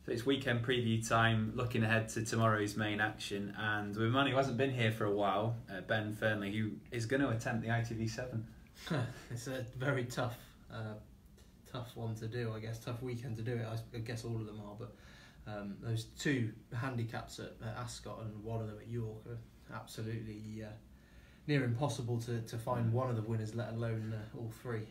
So it's weekend preview time, looking ahead to tomorrow's main action, and with a man who hasn't been here for a while, Ben Fearnley, who is going to attempt the ITV7. It's a very tough one to do, I guess. Tough weekend to do it. I guess all of them are, but those two handicaps at Ascot and one of them at York are absolutely near impossible to find one of the winners, let alone all three.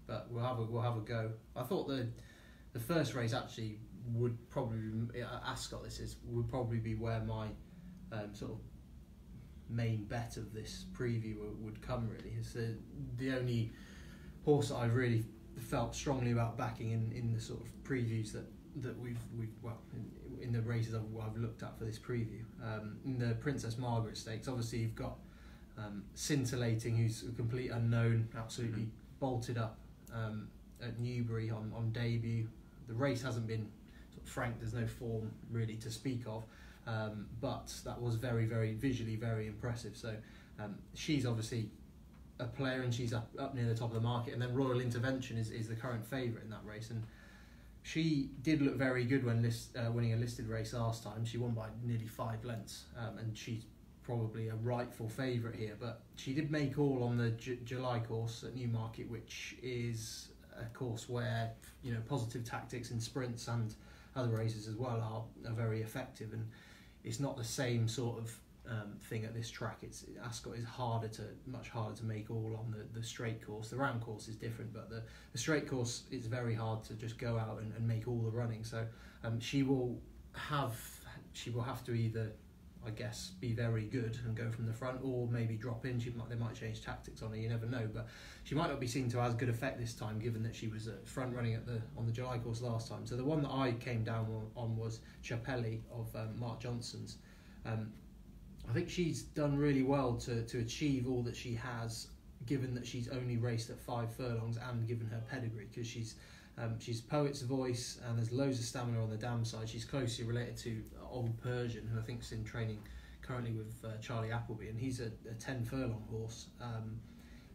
But we'll have a go. I thought the first race actually would probably Ascot. Would probably be where my sort of main bet of this preview would come. Really, it's the only horse that I've really felt strongly about backing in the sort of previews that we've in the races I've looked at for this preview. In the Princess Margaret Stakes, obviously you've got Scintillating, who's a complete unknown, absolutely bolted up at Newbury on debut. The race hasn't been sort of frank, there's no form really to speak of, but that was very, very visually very impressive. So she's obviously a player, and she's up near the top of the market. And then Royal Intervention is the current favourite in that race, and she did look very good when winning a listed race last time. She won by nearly 5 lengths, and she's probably a rightful favourite here. But she did make all on the July course at Newmarket, which is a course where positive tactics in sprints and other races as well are very effective, and it's not the same sort of thing at this track. Ascot is much harder to make all on the straight course. The round course is different, but the straight course is very hard to just go out and make all the running. So she will have to either, I guess, be very good and go from the front, or maybe drop in. They might change tactics on her. You never know, but she might not be seen to have as good effect this time, given that she was front running on the July course last time. So the one that I came down on was Chapelli of Mark Johnson's. I think she's done really well to achieve all that she has, given that she's only raced at 5 furlongs and given her pedigree, because she's poet's voice and there's loads of stamina on the dam side. She's closely related to Old Persian, who I think is in training currently with Charlie Appleby, and he's a 10 furlong horse.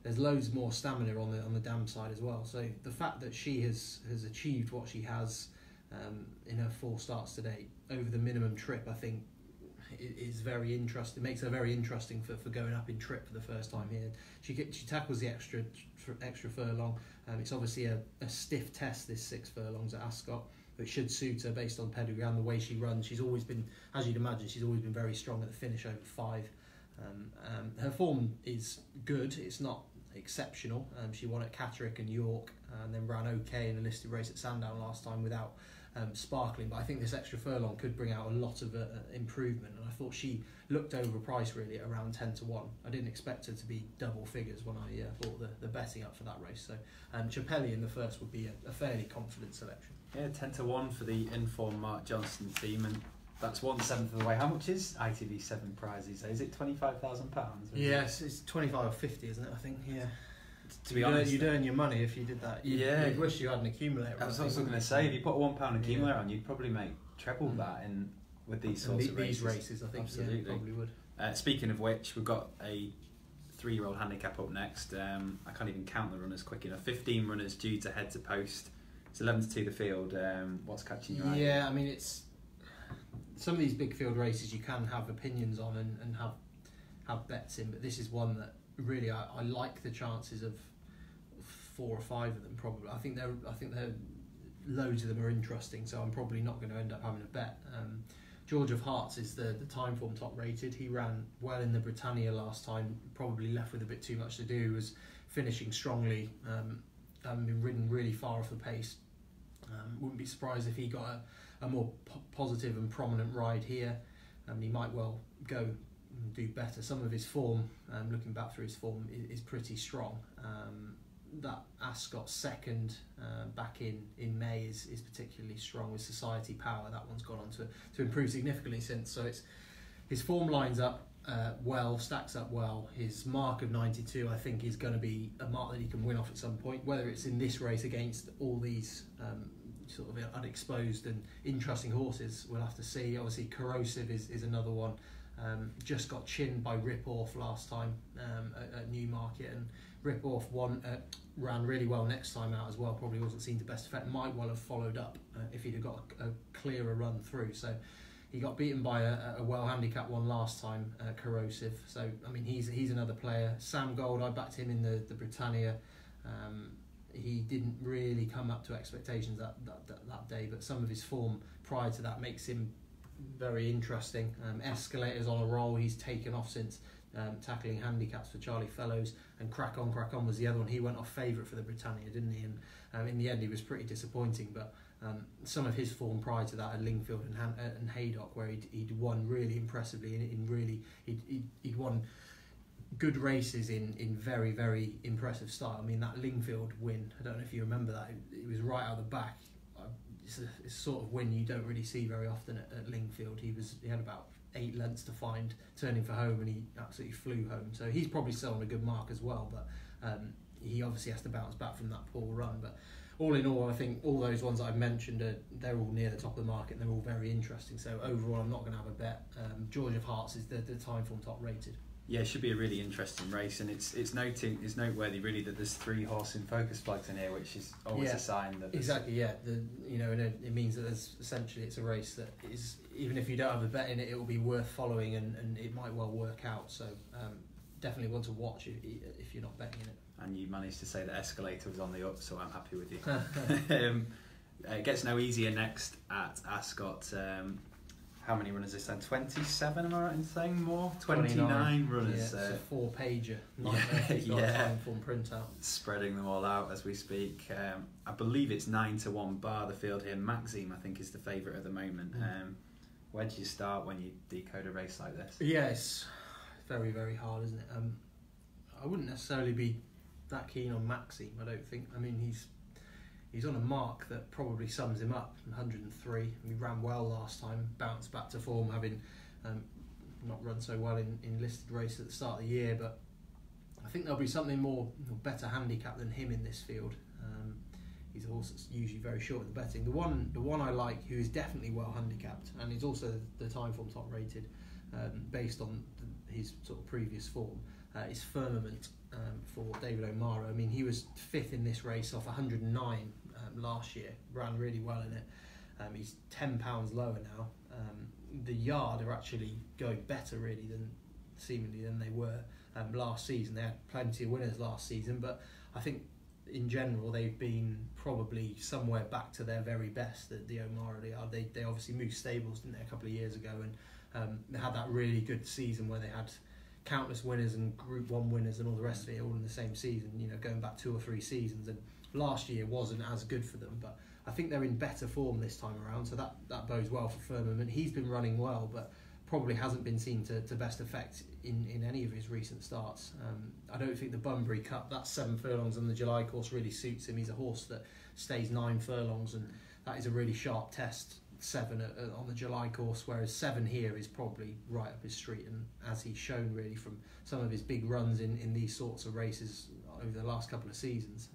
There's loads more stamina on the dam side as well. So the fact that she has achieved what she has in her 4 starts to date over the minimum trip, I think is very interesting. It makes her very interesting for going up in trip for the first time here. She tackles the extra furlong. It's obviously a stiff test, this 6 furlongs at Ascot, but it should suit her based on pedigree and the way she runs. She's always been, as you'd imagine, very strong at the finish over 5. Her form is good. It's not exceptional. She won at Catterick and York, and then ran okay in a listed race at Sandown last time without sparkling. But I think this extra furlong could bring out a lot of improvement, and I thought she looked overpriced really at around 10 to 1. I didn't expect her to be double figures when I bought the betting up for that race. So Chapelli in the first would be a fairly confident selection. Yeah, 10 to 1 for the informed Mark Johnston team, and that's 1/7 of the way. How much is ITV7 prizes? Is it £25,000? Yes, it's 25 or 50, isn't it? I think. Yeah. To be honest, you'd earn your money if you did that. You'd wish you had an accumulator. I was also going to say, if you put a £1 accumulator on, you'd probably make treble that with these sorts of races. These races, I think. Absolutely. Yeah, probably would. Speaking of which, we've got a 3-year-old handicap up next. I can't even count the runners quick enough. 15 runners due to head to post. It's 11 to 2 the field. What's catching your eye? Yeah, I mean, it's some of these big field races you can have opinions on and have bets in, but this is one that really I like the chances of 4 or 5 of them probably. I think they're loads of them are interesting, so I'm probably not going to end up having a bet. George of Hearts is the Timeform top rated. He ran well in the Britannia last time, probably left with a bit too much to do, was finishing strongly, been ridden really far off the pace. Wouldn't be surprised if he got a more positive and prominent ride here, and he might well go and do better. Some of his form, looking back through his form, is pretty strong. That Ascot second back in May is particularly strong with Society Power. That one's gone on to improve significantly since. So his form lines up well, stacks up well. His mark of 92, I think, is going to be a mark that he can win off at some point. Whether it's in this race against all these sort of unexposed and interesting horses, we'll have to see. Obviously, Corrosive is another one. Just got chinned by Rip Off last time at Newmarket, and Rip-Off ran really well next time out as well, probably wasn't seen to best effect, might well have followed up if he'd have got a clearer run through. So he got beaten by a well-handicapped one last time, Corrosive. So, I mean, he's another player. Sam Gold, I backed him in the Britannia. He didn't really come up to expectations that day, but some of his form prior to that makes him very interesting. Escalator's on a roll. He's taken off since tackling handicaps for Charlie Fellows, and Crack On was the other one. He went off favourite for the Britannia, didn't he? And in the end he was pretty disappointing, but some of his form prior to that at Lingfield and Haydock, where he'd won really impressively, he'd won good races in very, very impressive style. I mean, that Lingfield win, I don't know if you remember that, it was right out the back. It's a sort of win you don't really see very often at Lingfield. He had about 8 lengths to find, turning for home, and he absolutely flew home. So he's probably still on a good mark as well, but he obviously has to bounce back from that poor run. But all in all, I think all those ones that I've mentioned, they're all near the top of the market, and they're all very interesting. So overall, I'm not going to have a bet. George of Hearts is the Timeform top rated. Yeah, it should be a really interesting race, and it's noteworthy really that there's 3 horse in focus flags in here, which is always a sign that exactly it means that there's essentially it's a race that is, even if you don't have a bet in it, it will be worth following, and it might well work out. So definitely one to watch if you're not betting in it. And you managed to say that Escalator was on the up, so I'm happy with you. It gets no easier next at Ascot. How many runners is that? 27, am I right in saying? More? 29 runners. Yeah, it's a 4-pager. Timeform printout. Spreading them all out as we speak. I believe it's 9-1 bar the field here. Maxime, I think, is the favourite at the moment. Where do you start when you decode a race like this? Yeah, it's very, very hard, isn't it? I wouldn't necessarily be that keen on Maxime, I don't think. I mean, he's on a mark that probably sums him up. 103. He ran well last time, bounced back to form, having not run so well in listed races at the start of the year. But I think there'll be something better handicap than him in this field. He's a horse that's usually very short in the betting. The one I like, who is definitely well handicapped, and he's also the Timeform top rated, based on his sort of previous form, is Firmament for David O'Mara. I mean, he was 5th in this race off 109 last year, ran really well in it. He's £10 lower now. The yard are actually going better really than they were last season. They had plenty of winners last season, but I think in general they've been probably somewhere back to their very best. The O'Mara yard, they obviously moved stables, didn't they, a couple of years ago, and they had that really good season where they had countless winners and Group 1 winners and all the rest of it all in the same season, going back 2 or 3 seasons. And last year wasn't as good for them, but I think they're in better form this time around, so that bodes well for Firmament. He's been running well, but probably hasn't been seen to best effect in any of his recent starts. I don't think the Bunbury Cup, that 7 furlongs on the July course, really suits him. He's a horse that stays 9 furlongs, and that is a really sharp test. 7 on the July course, whereas 7 here is probably right up his street, and as he's shown really from some of his big runs in these sorts of races over the last couple of seasons.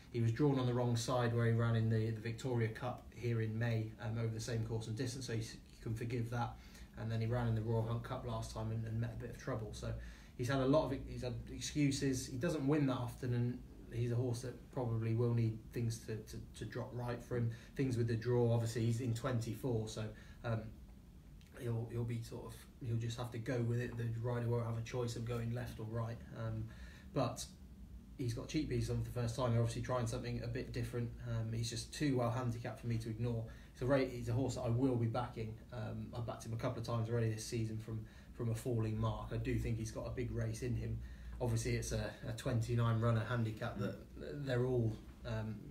He was drawn on the wrong side where he ran in the Victoria Cup here in May over the same course and distance, so you can forgive that. And then he ran in the Royal Hunt Cup last time and met a bit of trouble. So he's had he's had excuses. He doesn't win that often, and he's a horse that probably will need things to drop right for him. Things with the draw, obviously he's in 24, so he'll be he'll just have to go with it. The rider won't have a choice of going left or right. But he's got cheap pieces on for the first time. They're obviously trying something a bit different. He's just too well handicapped for me to ignore. He's a horse that I will be backing. I've backed him a couple of times already this season from a falling mark. I do think he's got a big race in him. Obviously, it's a 29 runner handicap that they're all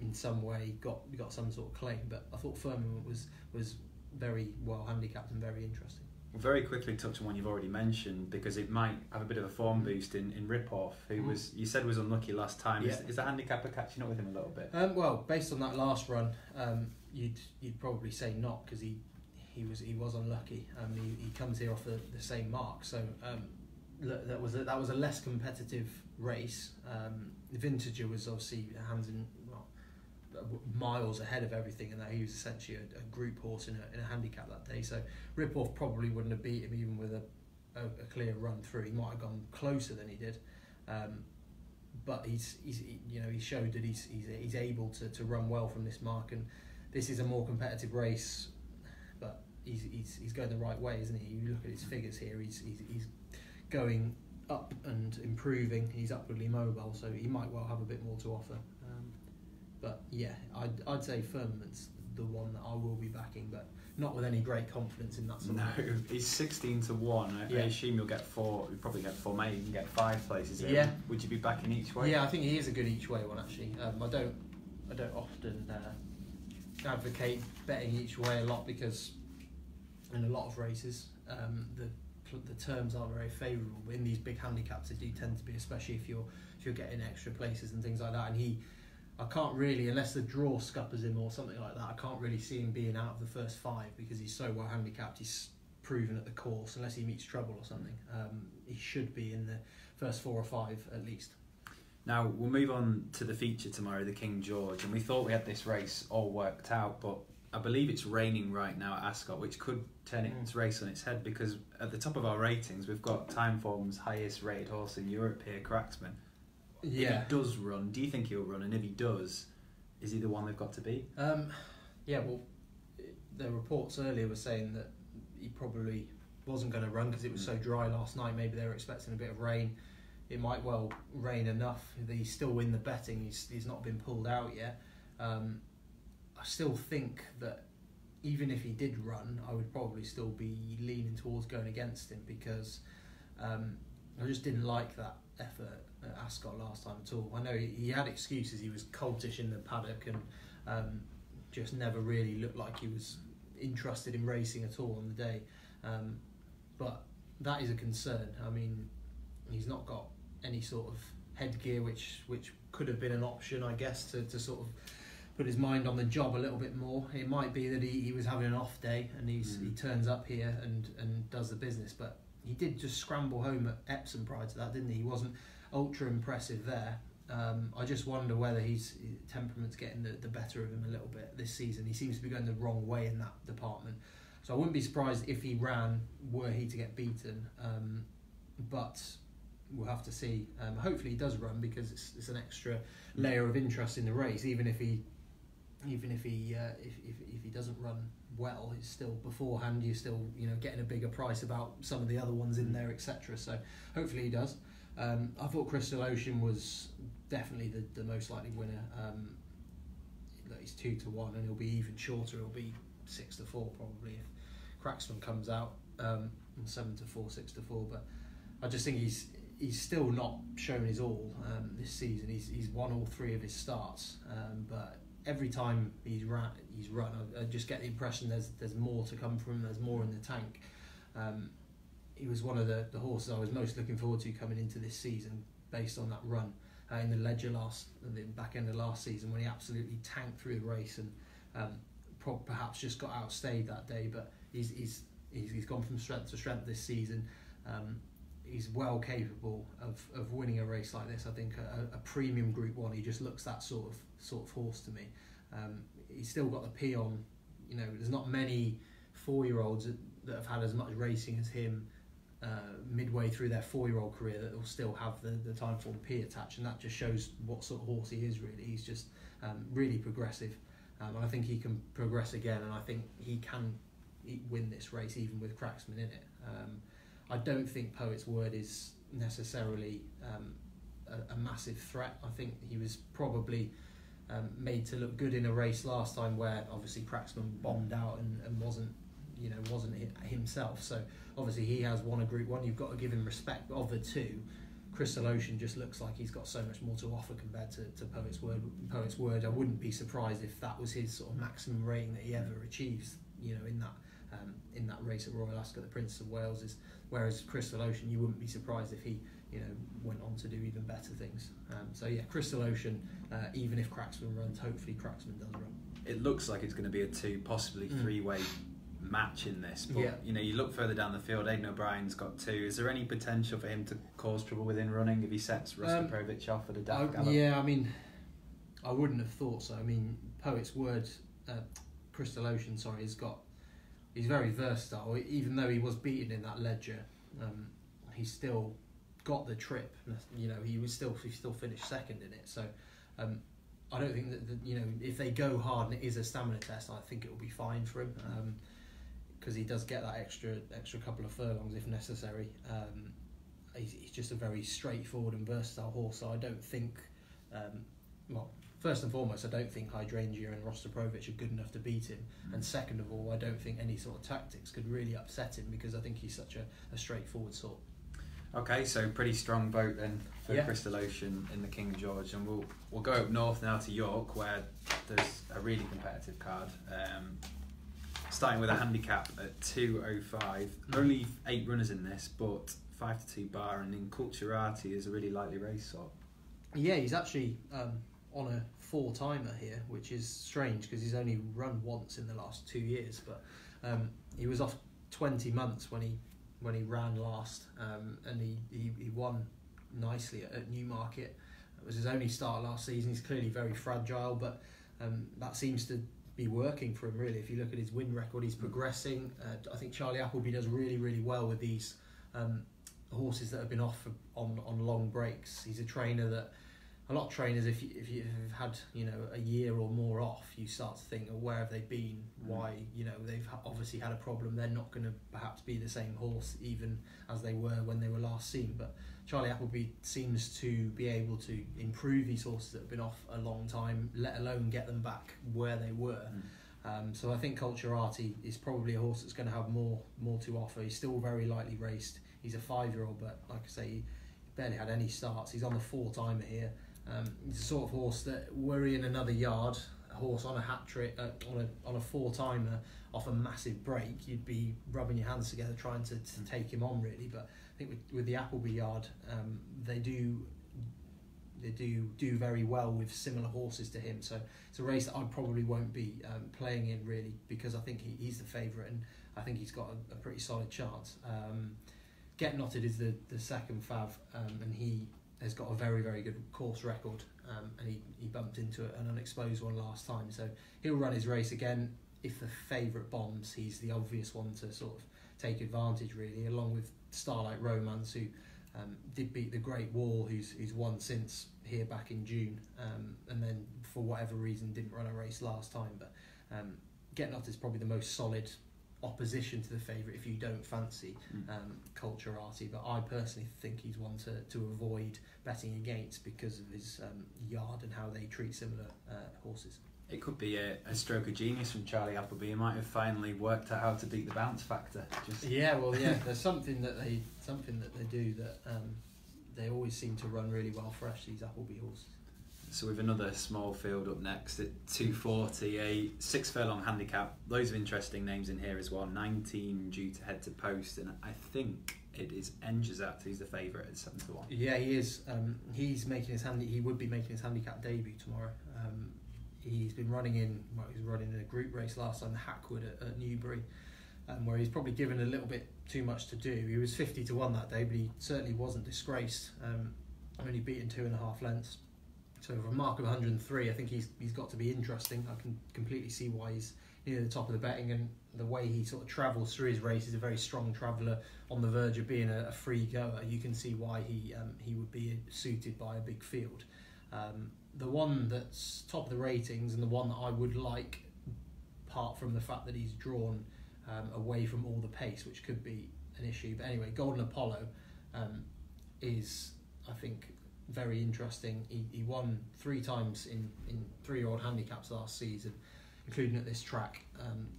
in some way got some sort of claim. But I thought Firmament was very well handicapped and very interesting. We'll very quickly touch on one you've already mentioned, because it might have a bit of a form boost in Rip-Off, who you said was unlucky last time. Yeah. Is the handicapper catching up with him a little bit? Well, based on that last run, you'd probably say not, because he was unlucky. He comes here off the same mark, so that was a less competitive race. The Vintager was obviously miles ahead of everything, and that he was essentially a group horse in a handicap that day. So Rip-Off probably wouldn't have beat him even with a clear run through. He might have gone closer than he did. but he showed that he's able to run well from this mark, and this is a more competitive race, but he's going the right way, isn't he? You look at his figures here, he's going up and improving. He's upwardly mobile, so he might well have a bit more to offer. But yeah, I'd say Firmament's the one that I will be backing, but not with any great confidence in that sort of No, he's 16-1. I assume you'll get 4. You'll probably get 4, maybe even get 5 places in. Yeah. Would you be backing each way? Yeah, I think he is a good each way one actually. I don't often advocate betting each way a lot, because in a lot of races the terms aren't very favourable. But in these big handicaps, they do tend to be, especially if you're getting extra places and things like that. And I can't really, unless the draw scuppers him or something like that, I can't really see him being out of the first 5, because he's so well handicapped. He's proven at the course, unless he meets trouble or something. He should be in the first 4 or 5 at least. Now we'll move on to the feature tomorrow, the King George, and we thought we had this race all worked out, but I believe it's raining right now at Ascot, which could turn its race on its head, because at the top of our ratings we've got Timeform's highest rated horse in Europe here, Cracksman. Yeah. If he does run, do you think he'll run? And if he does, is he the one they've got to beat? Yeah, well, the reports earlier were saying that he probably wasn't going to run because it was so dry last night. Maybe they were expecting a bit of rain. It might well rain enough that he's still in the betting. He's not been pulled out yet. I still think that even if he did run, I would probably still be leaning towards going against him, because I just didn't like that effort at Ascot last time at all. I know he had excuses. He was coltish in the paddock and just never really looked like he was interested in racing at all on the day. But that is a concern. I mean, he's not got any sort of headgear, which could have been an option, I guess, to sort of put his mind on the job a little bit more. It might be that he was having an off day and he turns up here and does the business, but he did just scramble home at Epsom prior to that, didn't he? He wasn't ultra impressive there. I just wonder whether his temperament's getting the better of him a little bit this season. He seems to be going the wrong way in that department. So I wouldn't be surprised if he ran were he to get beaten. But we'll have to see. Hopefully he does run, because it's an extra layer of interest in the race. Even if he doesn't run well, it's still beforehand. You're still getting a bigger price about some of the other ones in there, etc. So hopefully he does. I thought Crystal Ocean was definitely the most likely winner. He's 2-1, and he'll be even shorter. He'll be 6-4 probably if Cracksman comes out, and 7-4, 6-4. But I just think he's still not shown his all this season. He's won all 3 of his starts, but every time he's run, I just get the impression there's more to come from him. There's more in the tank. He was one of the horses I was most looking forward to coming into this season, based on that run in the Ledger the back end of last season, when he absolutely tanked through the race and perhaps just got outstayed that day. But he's gone from strength to strength this season. He's well capable of winning a race like this. I think a premium Group 1. He just looks that sort of horse to me. He's still got the Peon. There's not many 4-year-olds that have had as much racing as him midway through their 4-year-old career that will still have the Timeform P attached, and that just shows what sort of horse he is. Really, he's just really progressive, and I think he can progress again, and I think he can win this race even with Cracksman in it. I don't think Poet's Word is necessarily a massive threat. I think he was probably made to look good in a race last time where obviously Cracksman bombed out and wasn't himself. So obviously he has won a Group 1. You've got to give him respect. But of the 2, Crystal Ocean just looks like he's got so much more to offer compared to Poet's Word. Poet's Word, I wouldn't be surprised if that was his sort of maximum rating that he ever achieves. In that race at Royal Ascot, the Princess of Wales is. Whereas Crystal Ocean, you wouldn't be surprised if he, went on to do even better things. So yeah, Crystal Ocean. Even if Cracksman runs, hopefully Cracksman does run. It looks like it's going to be a 2, possibly 3-way match in this. But you look further down the field. Aidan O'Brien's got 2. Is there any potential for him to cause trouble within running if he sets Rostropovich off at a daft gallop? Yeah, I mean, I wouldn't have thought so. I mean, Poet's Word, Crystal Ocean, he's very versatile. Even though he was beaten in that Ledger, he's still got the trip. You know, he still finished second in it. So I don't think that you know, if they go hard and it is a stamina test, I think it will be fine for him, because he does get that extra couple of furlongs if necessary. He's just a very straightforward and versatile horse. So I don't think, well, first and foremost, I don't think Hydrangea and Rostropovich are good enough to beat him. And second of all, I don't think any sort of tactics could really upset him, because I think he's such a straightforward sort. Okay, so pretty strong vote then for Crystal Ocean in the King George, and we'll go up north now to York, where there's a really competitive card. Starting with a handicap at 205. Only 8 runners in this, but 5-2 bar, and Inculturati is a really lightly race sort. Yeah, he's actually on a 4-timer here, which is strange because he's only run once in the last 2 years. But he was off 20 months when he ran last, and he won nicely at Newmarket. It was his only start last season. He's clearly very fragile, but that seems to be working for him really. If you look at his win record, he's progressing. I think Charlie Appleby does really, really well with these horses that have been off on long breaks. He's a trainer that a lot of trainers, if you've had, you know, a year or more off, you start to think, oh, where have they been? Why, you know, they've obviously had a problem. They're not going to perhaps be the same horse even as they were when they were last seen. But Charlie Appleby seems to be able to improve these horses that have been off a long time, let alone get them back where they were. So I think Culturati is probably a horse that's going to have more to offer. He's still very lightly raced. He's a 5-year-old, but like I say, he barely had any starts. He's on the 4-timer here. He's the sort of horse that, were he in another yard, a horse on a hat trick, on a 4-timer off a massive break, you'd be rubbing your hands together trying to take him on really. But I think with the Appleby yard, they do very well with similar horses to him. So it's a race that I probably won't be playing in really, because I think he's the favourite, and I think he's got a pretty solid chance. Get Knotted is the second fav, and he has got a very, very good course record, and he bumped into an unexposed one last time, so he'll run his race again. If the favourite bombs, he's the obvious one to sort of take advantage really, along with Starlight Romance, who did beat the Great Wall, who's won since here back in June, and then for whatever reason didn't run a race last time. But Get Knotted is probably the most solid opposition to the favourite if you don't fancy Culturati, but I personally think he's one to avoid betting against because of his yard and how they treat similar horses. It could be a stroke of genius from Charlie Appleby. He might have finally worked out how to beat the bounce factor. There's something that they do that they always seem to run really well fresh, these Appleby horses. So we've another small field up next at 240, a 6 furlong handicap. Loads of interesting names in here as well. 19 due to head to post, and I think it is Enjazat who's the favourite at 7-1. Yeah, he is. He would be making his handicap debut tomorrow. He's been running in a group race last time, Hackwood at Newbury, where he's probably given a little bit too much to do. He was 50-1 that day, but he certainly wasn't disgraced. Only beaten 2.5 lengths. So for a mark of 103, I think he's got to be interesting. I can completely see why he's near the top of the betting, and the way he sort of travels through his race is a very strong traveller on the verge of being a free goer. You can see why he would be suited by a big field. The one that's top of the ratings and the one that I would like, apart from the fact that he's drawn away from all the pace, which could be an issue. But anyway, Golden Apollo is, I think, very interesting. He won 3 times in 3-year-old handicaps last season, including at this track.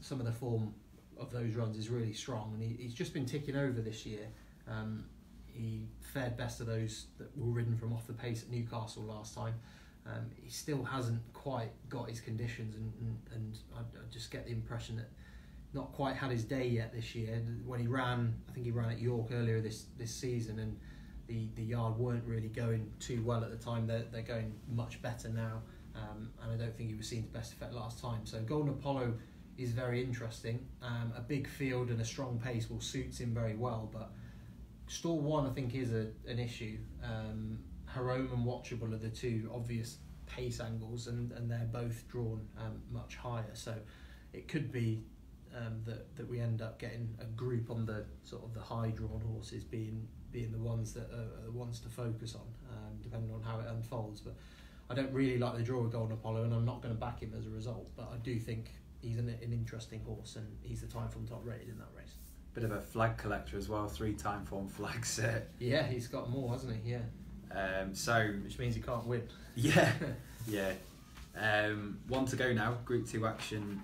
Some of the form of those runs is really strong, and he's just been ticking over this year. He fared best of those that were ridden from off the pace at Newcastle last time. He still hasn't quite got his conditions, and I just get the impression that not quite had his day yet this year. When he ran, I think he ran at York earlier this season, and the yard weren't really going too well at the time. They're going much better now, and I don't think he was seen to best effect last time. So Golden Apollo is very interesting. A big field and a strong pace will suit him very well, but stall 1 I think is an issue. Harome and Watchable are the 2 obvious pace angles, and they're both drawn much higher, so it could be that we end up getting a group on the sort of the high drawn horses being being the ones that are the ones to focus on, depending on how it unfolds. But I don't really like the draw with Golden Apollo, and I'm not going to back him as a result. But I do think he's an interesting horse, and he's the Timeform top rated in that race. Bit of a flag collector as well, 3 Timeform flags. Yeah, he's got more, hasn't he? Yeah. Which means he can't win. Yeah, yeah. One to go now. Group 2 action.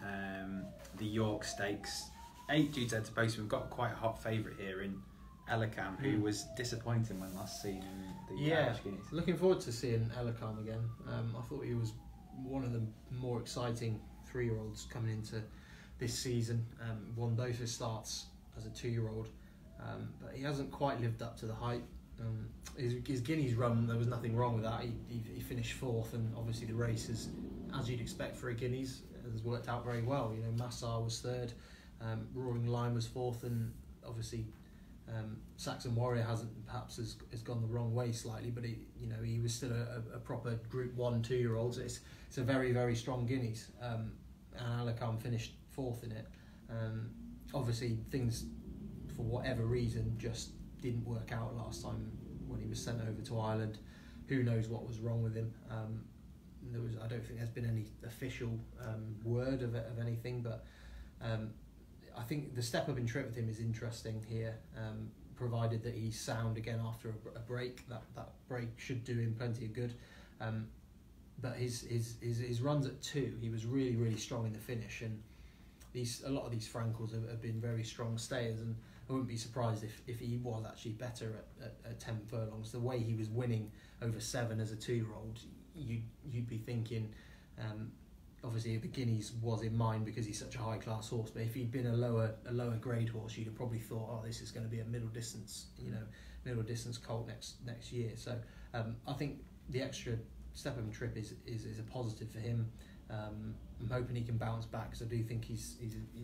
The York Stakes. 8 due to Postman. We've got quite a hot favourite here in Elikam, who was disappointing when last seen in the Irish Guineas. Looking forward to seeing Elikam again. I thought he was one of the more exciting 3-year-olds coming into this season. Won both his starts as a 2-year-old, but he hasn't quite lived up to the hype. His Guineas run, there was nothing wrong with that. He finished 4th, and obviously the race is, as you'd expect for a Guineas, has worked out very well. You know, Massar was 3rd, Roaring Lion was 4th, and obviously Saxon Warrior perhaps has gone the wrong way slightly, but he was still a proper Group 1 2-year-old. So it's a very, very strong Guineas, and Elikam finished 4th in it. Obviously things, for whatever reason, just didn't work out last time when he was sent over to Ireland. Who knows what was wrong with him? I don't think there's been any official word of anything, but I think the step up in trip with him is interesting here, provided that he's sound again after a break. That break should do him plenty of good. But his runs at 2, he was really, really strong in the finish, and a lot of these Frankels have been very strong stayers, and I wouldn't be surprised if he was actually better at 10 furlongs. The way he was winning over 7 as a 2-year-old, you'd be thinking, obviously the Guineas was in mind because he's such a high class horse, but if he'd been a lower grade horse, you'd have probably thought, oh, this is going to be a middle distance colt next year. So I think the extra step up and trip is a positive for him. I'm hoping he can bounce back, because I do think he's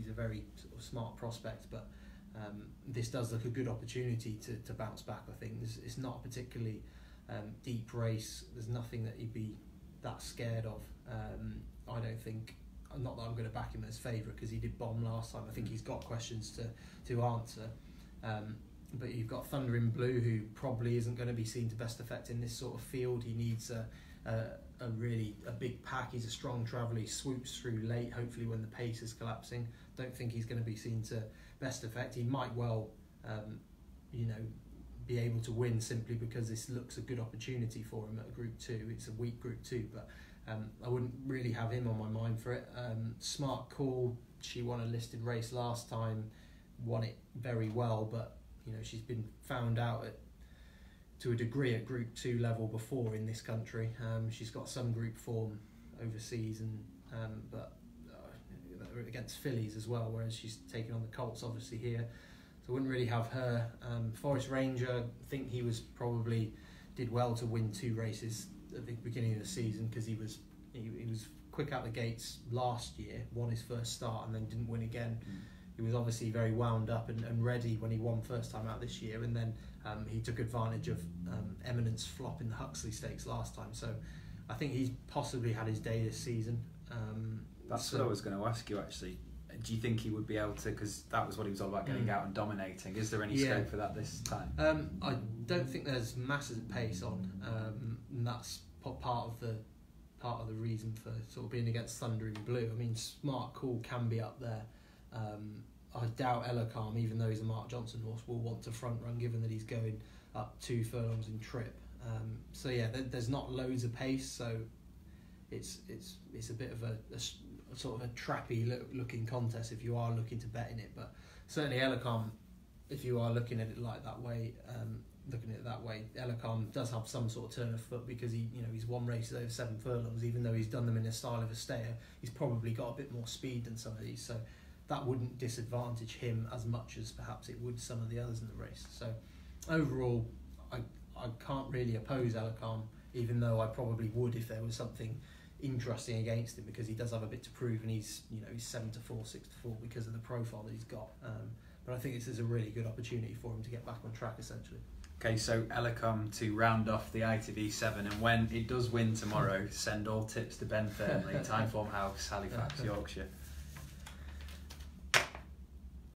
a very sort of smart prospect, but this does look a good opportunity to bounce back. I think it's not a particularly deep race. There's nothing that he'd be that scared of. I don't think, not that I'm going to back him as favourite, because he did bomb last time. I think he's got questions to answer. But you've got Thunder in Blue, who probably isn't going to be seen to best effect in this sort of field. He needs a big pack. He's a strong traveller. He swoops through late, hopefully when the pace is collapsing. Don't think he's going to be seen to best effect. He might well be able to win simply because this looks a good opportunity for him at a Group 2. It's a weak Group 2, but I wouldn't really have him on my mind for it. Smart Call, she won a listed race last time, won it very well, but she's been found out to a degree at Group 2 level before in this country. She's got some group form overseas, but against fillies as well, whereas she's taken on the colts obviously here. So I wouldn't really have her. Forest Ranger, I think he did well to win 2 races at the beginning of the season, because he was quick out the gates last year, won his first start and then didn't win again. He was obviously very wound up and ready when he won first time out this year, and then he took advantage of Eminence flop in the Huxley Stakes last time. So I think he's possibly had his day this season. That's what I was going to ask you actually. Do you think he would be able to, because that was what he was all about, getting out and dominating. Is there any scope for that this time? I don't think there's massive pace on, and that's part of the reason for sort of being against Thunder in Blue. I mean, Smart Call can be up there. I doubt Elikam, even though he's a Mark Johnson horse, will want to front run, given that he's going up 2 furlongs in trip. So yeah, there's not loads of pace, so it's a bit of a sort of a trappy looking contest if you are looking to bet in it. But certainly Elikam, if you are looking at it that way, Elikam does have some sort of turn of foot, because he's won races over 7 furlongs, even though he's done them in a style of a stayer. He's probably got a bit more speed than some of these, so that wouldn't disadvantage him as much as perhaps it would some of the others in the race. So overall, I can't really oppose Elikam, even though I probably would if there was something interesting against him, because he does have a bit to prove, and he's 7-4, 6-4 because of the profile that he's got. But I think this is a really good opportunity for him to get back on track, essentially. Okay, so Elikam to round off the ITV7, and when it does win tomorrow, send all tips to Ben Fearnley, Timeform House, Halifax, Yorkshire.